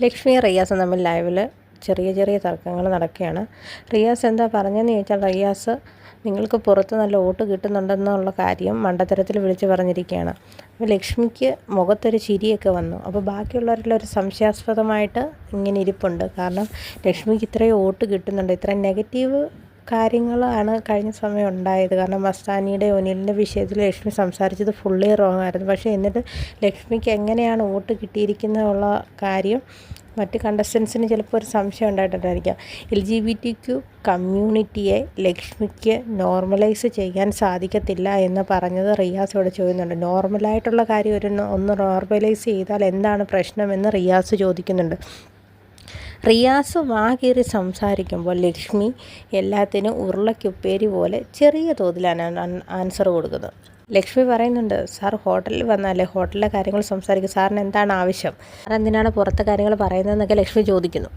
ലക്ഷ്മിയും റിയാസും തമ്മിൽ ലൈവിൽ ചെറിയ ചെറിയ തർക്കങ്ങൾ നടക്കുകയാണ്. റിയാസ് എന്താ പറഞ്ഞതെന്ന് ചോദിച്ചാൽ, റിയാസ് നിങ്ങൾക്ക് പുറത്ത് നല്ല വോട്ട് കിട്ടുന്നുണ്ടെന്നുള്ള കാര്യം മണ്ടത്തരത്തിൽ വിളിച്ച് പറഞ്ഞിരിക്കുകയാണ്. അപ്പോൾ ലക്ഷ്മിക്ക് മുഖത്തൊരു ചിരിയൊക്കെ വന്നു. അപ്പോൾ ബാക്കിയുള്ളവരെല്ലാം ഒരു സംശയാസ്പദമായിട്ട് ഇങ്ങനെ ഇരിപ്പുണ്ട്. കാരണം ലക്ഷ്മിക്ക് ഇത്രയും വോട്ട് കിട്ടുന്നുണ്ട്, ഇത്രയും നെഗറ്റീവ് കാര്യങ്ങളാണ് കഴിഞ്ഞ സമയം ഉണ്ടായത്. കാരണം മസ്താനിയുടെ ഒനിലിൻ്റെ വിഷയത്തിൽ ലക്ഷ്മി സംസാരിച്ചത് ഫുള്ളി റോങ് ആയിരുന്നു. പക്ഷേ എന്നിട്ട് ലക്ഷ്മിക്ക് എങ്ങനെയാണ് വോട്ട് കിട്ടിയിരിക്കുന്നതെന്നുള്ള കാര്യം മറ്റ് കണ്ടസ്റ്റൻസിന് ചിലപ്പോൾ ഒരു സംശയം ഉണ്ടായിട്ടുണ്ടായിരിക്കാം. LGBTQ കമ്മ്യൂണിറ്റിയെ ലക്ഷ്മിക്ക് നോർമലൈസ് ചെയ്യാൻ സാധിക്കത്തില്ല എന്ന് പറഞ്ഞത് റിയാസ് ഇവിടെ ചോദിക്കുന്നുണ്ട്. നോർമലായിട്ടുള്ള കാര്യം ഒന്ന് നോർമലൈസ് ചെയ്താൽ എന്താണ് പ്രശ്നമെന്ന് റിയാസ് ചോദിക്കുന്നുണ്ട്. റിയാസ് വാകേറി സംസാരിക്കുമ്പോൾ ലക്ഷ്മി എല്ലാത്തിനും ഉരുളക്കുപ്പേരി പോലെ ചെറിയ തോതിലാണ് ആൻസർ കൊടുക്കുന്നത്. ലക്ഷ്മി പറയുന്നുണ്ട്, സാർ ഹോട്ടലിൽ വന്നാലേ ഹോട്ടലിലെ കാര്യങ്ങൾ സംസാരിക്കും, സാറിന് എന്താണ് ആവശ്യം, സാർ എന്തിനാണ് പുറത്തെ കാര്യങ്ങൾ പറയുന്നതെന്നൊക്കെ ലക്ഷ്മി ചോദിക്കുന്നു.